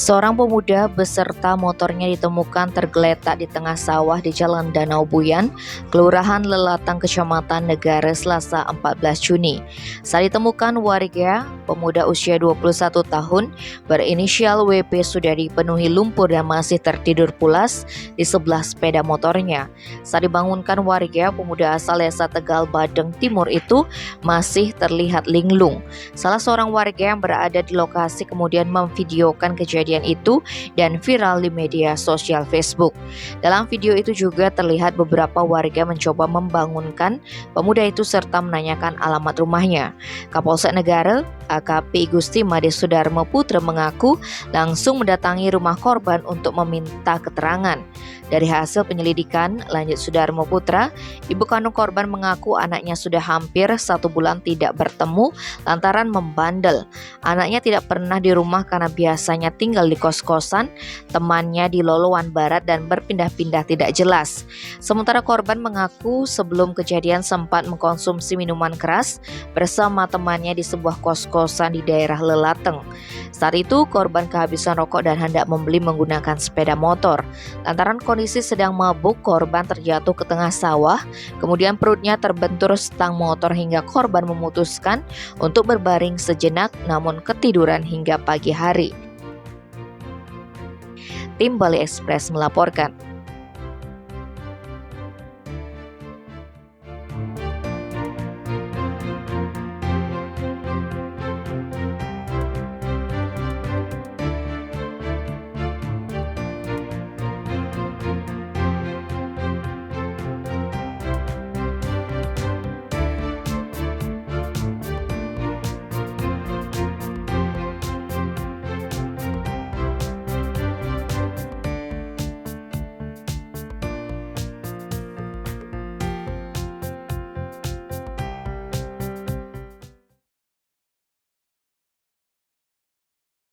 Seorang pemuda beserta motornya ditemukan tergeletak di tengah sawah di Jalan Danau Buyan, Kelurahan Lelatang, Kecamatan Negara, Selasa 14 Juni. Saat ditemukan warga, pemuda usia 21 tahun berinisial WP sudah dipenuhi lumpur dan masih tertidur pulas di sebelah sepeda motornya. Saat dibangunkan warga, pemuda asal desa Tegal Badeng Timur itu masih terlihat linglung. Salah seorang warga yang berada di lokasi kemudian memvideokan kejadian itu dan viral di media sosial Facebook. Dalam video itu juga terlihat beberapa warga mencoba membangunkan pemuda itu serta menanyakan alamat rumahnya. Kapolsek Negara, AKP Gusti Made Sudarmo Putra mengaku langsung mendatangi rumah korban untuk meminta keterangan. Dari hasil penyelidikan, lanjut Sudarmo Putra, ibu kandung korban mengaku anaknya sudah hampir 1 bulan tidak bertemu lantaran membandel. Anaknya tidak pernah di rumah karena biasanya tinggal di kos-kosan temannya di Lolowan Barat dan berpindah-pindah tidak jelas. Sementara korban mengaku sebelum kejadian sempat mengkonsumsi minuman keras bersama temannya di sebuah kos-kosan di daerah Lelateng. Saat itu korban kehabisan rokok dan hendak membeli menggunakan sepeda motor. Lantaran kondisi sedang mabuk, korban terjatuh ke tengah sawah, kemudian perutnya terbentur stang motor hingga korban memutuskan untuk berbaring sejenak namun ketiduran hingga pagi hari. Tim Bali Express melaporkan.